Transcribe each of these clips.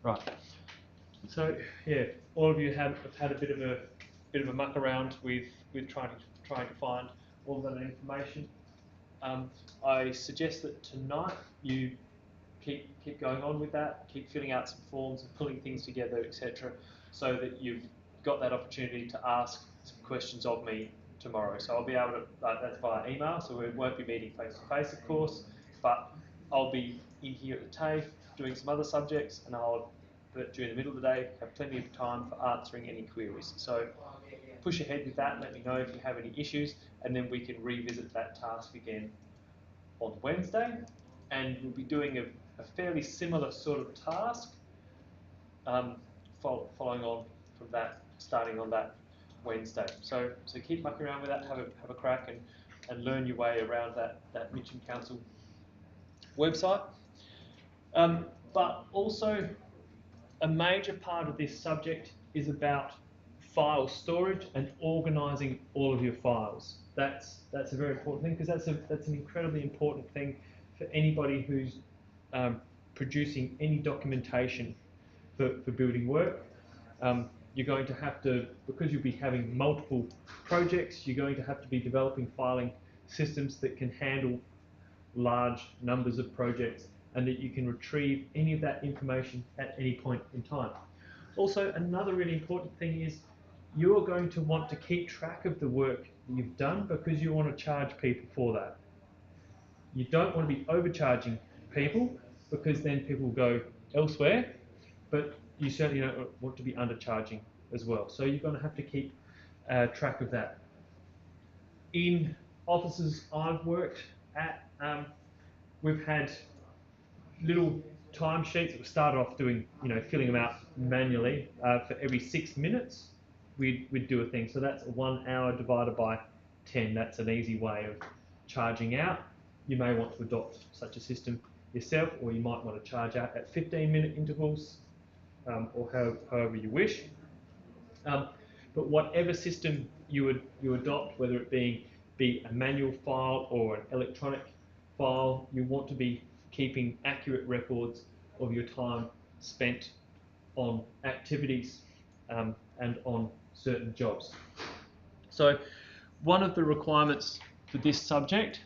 Right. So yeah, all of you have had a bit of a muck around with trying to find all of that information. I suggest that tonight you keep going on with that, keep filling out some forms and pulling things together, etc., so that you've got that opportunity to ask some questions of me tomorrow. So I'll be able to, that's via email, so we won't be meeting face to face, of course, but I'll be in here at the TAFE doing some other subjects, and but during the middle of the day, have plenty of time for answering any queries. So push ahead with that, let me know if you have any issues, and then we can revisit that task again on Wednesday, and we'll be doing a fairly similar sort of task, following on from that, starting on that Wednesday. So keep mucking around with that, have a crack, and learn your way around that Mitcham Council website. But also, a major part of this subject is about file storage and organising all of your files. That's a very important thing, because that's an incredibly important thing for anybody who's producing any documentation for building work. You're going to have to, because you'll be having multiple projects, you're going to have to be developing filing systems that can handle large numbers of projects, and that you can retrieve any of that information at any point in time. Also, another really important thing is you're going to want to keep track of the work that you've done, because you want to charge people for that. You don't want to be overcharging people, because then people will go elsewhere, but you certainly don't want to be undercharging as well. So you're going to have to keep track of that. In offices I've worked at, we've had little timesheets that we started off doing, filling them out manually. For every 6 minutes, we'd do a thing. So that's 1 hour divided by 10. That's an easy way of charging out. You may want to adopt such a system yourself, or you might want to charge out at 15-minute intervals, or however you wish. But whatever system you adopt, whether it be a manual file or an electronic file, you want to be keeping accurate records of your time spent on activities and on certain jobs. So one of the requirements for this subject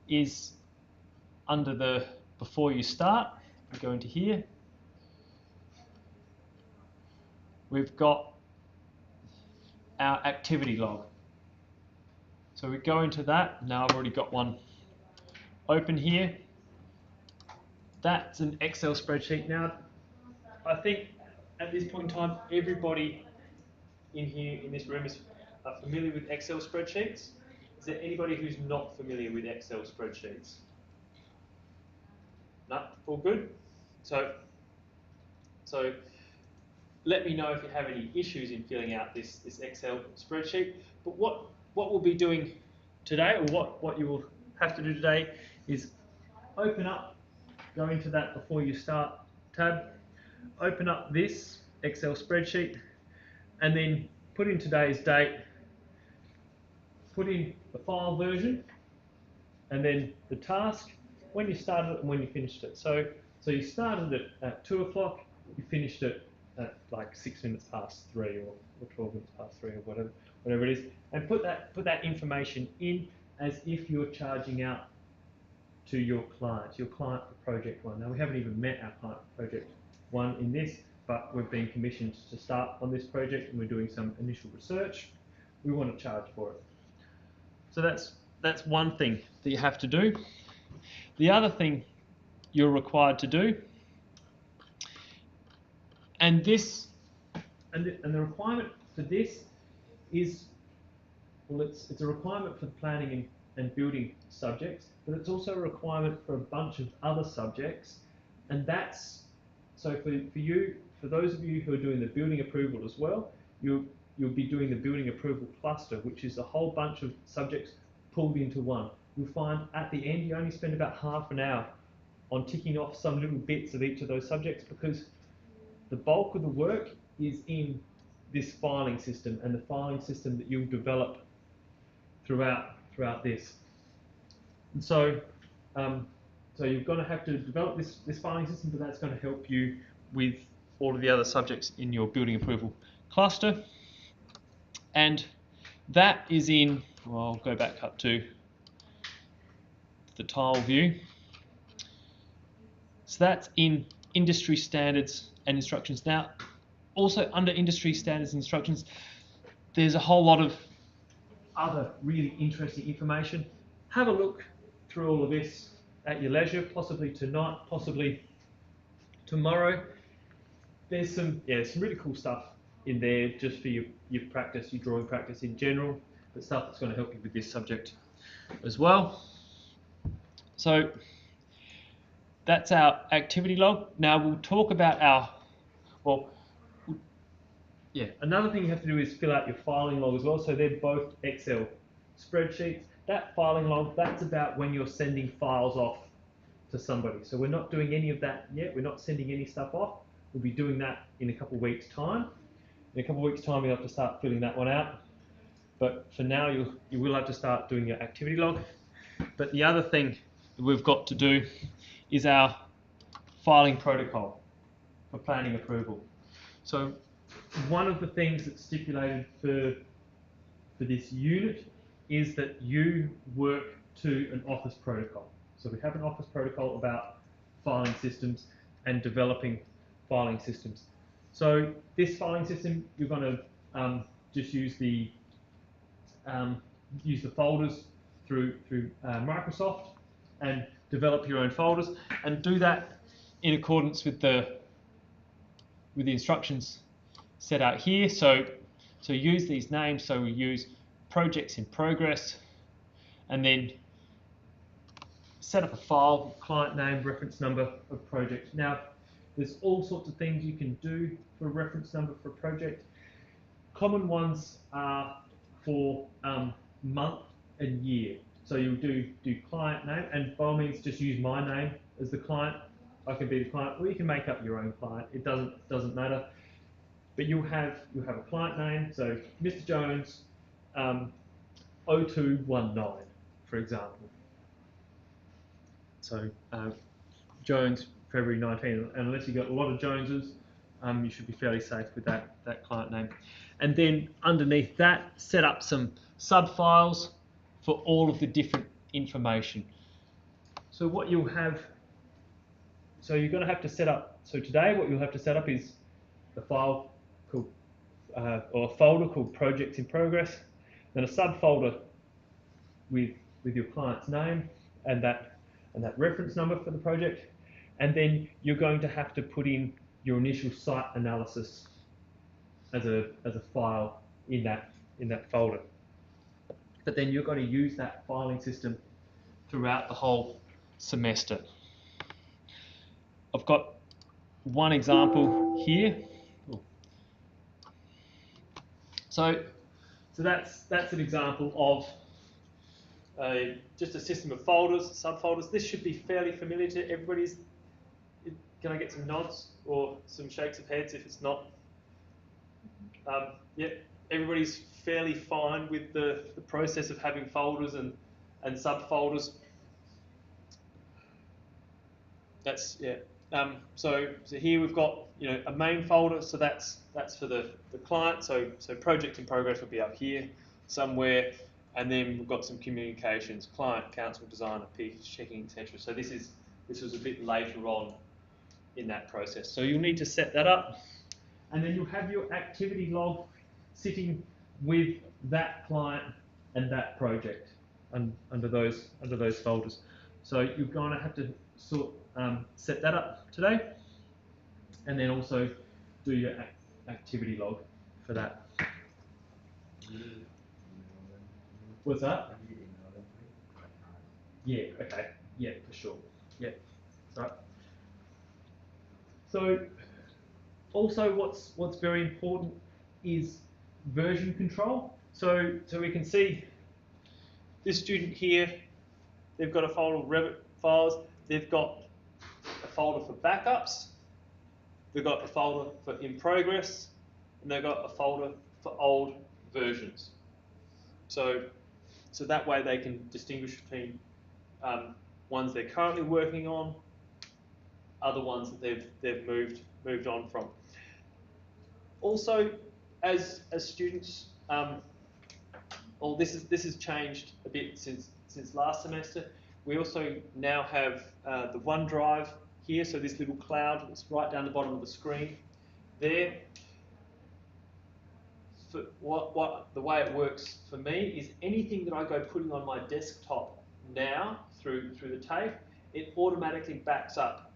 is under the before you start, we go into here, we've got our activity log. So we go into that. Now I've already got one open here. That's an Excel spreadsheet. Now, I think at this point in time, everybody in here, in this room, is familiar with Excel spreadsheets. Is there anybody who's not familiar with Excel spreadsheets? No, all good? So let me know if you have any issues in filling out this Excel spreadsheet. But what we'll be doing today, or what you will have to do today, is open up, go into that before you start tab, open up this Excel spreadsheet, and then put in today's date, put in the file version, and then the task, when you started it and when you finished it. So you started it at 2 o'clock, you finished it at like 6 minutes past 3 or 12 minutes past 3 or whatever it is, and put that information in as if you're charging out to your client for project 1. Now, we haven't even met our client for project 1 in this, but we've been commissioned to start on this project and we're doing some initial research. We want to charge for it. So that's one thing that you have to do. The other thing you're required to do, and the requirement for this is, well, it's a requirement for the planning and building subjects, but it's also a requirement for a bunch of other subjects, and that's, so for those of you who are doing the building approval as well, you'll be doing the building approval cluster, which is a whole bunch of subjects pulled into one. You'll find at the end you only spend about half an hour on ticking off some little bits of each of those subjects, because the bulk of the work is in this filing system, and the filing system that you'll develop throughout this. And so you're going to have to develop this filing system, but that's going to help you with all of the other subjects in your building approval cluster. And that is in, well, I'll go back up to the tile view. So that's in industry standards and instructions. Now, also under industry standards and instructions, there's a whole lot of other really interesting information. Have a look through all of this at your leisure, possibly tonight, possibly tomorrow. There's some really cool stuff in there just for your practice, your drawing practice in general, but stuff that's going to help you with this subject as well. So that's our activity log. Now we'll talk about our, another thing you have to do is fill out your filing log as well. So they're both Excel spreadsheets. That filing log, that's about when you're sending files off to somebody. So we're not doing any of that yet. We're not sending any stuff off. We'll be doing that in a couple of weeks' time. In a couple of weeks' time, you'll have to start filling that one out. But for now, you will have to start doing your activity log. But the other thing that we've got to do is our filing protocol for planning approval. So one of the things that's stipulated for this unit is that you work to an office protocol. So we have an office protocol about filing systems and developing filing systems. So this filing system, you're going to just use the folders through Microsoft and develop your own folders, and do that in accordance with the instructions set out here. So use these names. So we use projects in progress, and then set up a file, client name, reference number of project. Now, there's all sorts of things you can do for a reference number for a project. Common ones are for month and year. So you'll do client name, and by all means just use my name as the client. I can be the client, or you can make up your own client. It doesn't matter. But you'll have a client name. So Mr. Jones, 0219, for example. So Jones, February 19, and unless you've got a lot of Joneses, you should be fairly safe with that client name. And then underneath that, set up some sub-files for all of the different information. So what you'll have, so you're going to have to set up, so today what you'll have to set up is a file called, or a folder called Projects in Progress, then a subfolder with your client's name and that reference number for the project, and then you're going to have to put in your initial site analysis as a file in that folder. But then you're going to use that filing system throughout the whole semester. I've got one example here. So that's an example of just a system of folders, subfolders. This should be fairly familiar to everybody's. Can I get some nods or some shakes of heads if it's not? Yeah, everybody's fairly fine with the process of having folders and subfolders. That's, yeah. So here we've got a main folder. So that's for the client. So project in progress will be up here somewhere, and then we've got some communications, client, council, designer, peak checking, etc. So this was a bit later on in that process. So you'll need to set that up, and then you'll have your activity log sitting with that client and that project under those folders. So you're going to have to set that up today, and then also do your activity log for that. What's that? Yeah, okay. Yeah, for sure. Yeah. Right. So also what's very important is version control. So we can see this student here, they've got a folder of Revit files, they've got a folder for backups, they've got a folder for in progress, and they've got a folder for old versions. So that way they can distinguish between ones they're currently working on, other ones that they've moved moved on from. Also, as students, well, this has changed a bit since last semester. We also now have the OneDrive here, so this little cloud that's right down the bottom of the screen there. For the way it works for me is anything that I go putting on my desktop now through the TAFE, it automatically backs up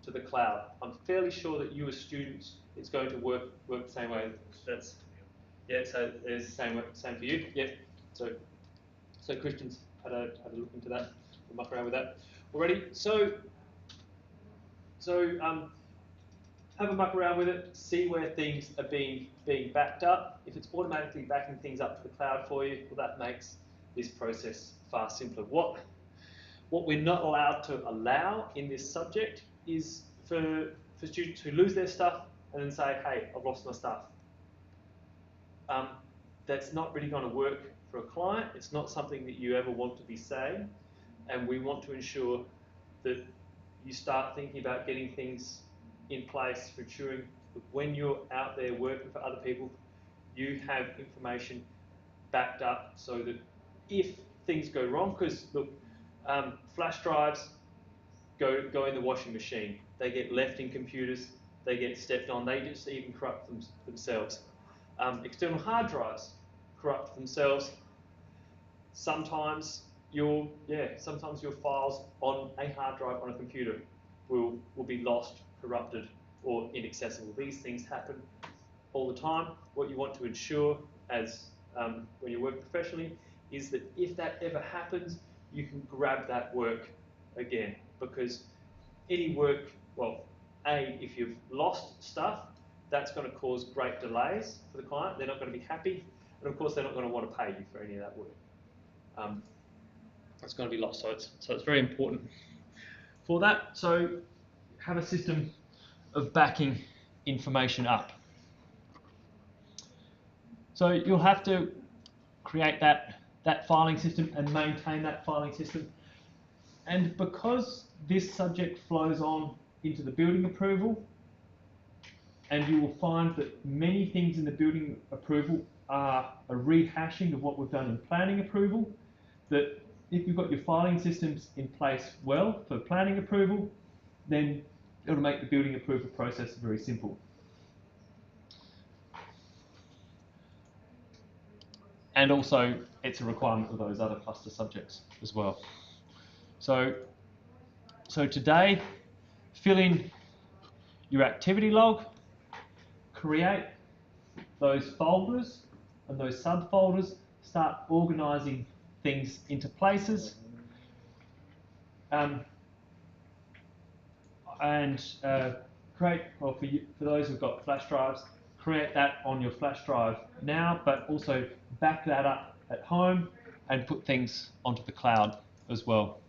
to the cloud. I'm fairly sure that you as students, it's going to work the same way. That's so there's the same for you. Yep. So Christian's had a look into that, we'll muck around with that already. So have a muck around with it, see where things are being backed up. If it's automatically backing things up to the cloud for you, well, that makes this process far simpler. What we're not allowed to allow in this subject is for students who lose their stuff and then say, hey, I've lost my stuff. That's not really going to work for a client. It's not something that you ever want to be saying, and we want to ensure that you start thinking about getting things in place for ensuring that when you're out there working for other people, you have information backed up so that if things go wrong, because look, flash drives go in the washing machine. They get left in computers, they get stepped on, they just even corrupt themselves. External hard drives corrupt themselves. Sometimes your files on a hard drive on a computer will be lost, corrupted, or inaccessible. These things happen all the time. What you want to ensure as when you work professionally is that if that ever happens, you can grab that work again, because any work, well, if you've lost stuff, that's going to cause great delays for the client. They're not going to be happy, and of course they're not going to want to pay you for any of that work. It's going to be lost, so it's very important for that. So have a system of backing information up. So you'll have to create that filing system and maintain that filing system. And because this subject flows on into the building approval, and you will find that many things in the building approval are a rehashing of what we've done in planning approval, that if you've got your filing systems in place well for planning approval, then it'll make the building approval process very simple. And also, it's a requirement of those other cluster subjects as well. So today, fill in your activity log, create those folders and those subfolders, start organising things into places, create, well, for those who've got flash drives, create that on your flash drive now, but also back that up at home and put things onto the cloud as well.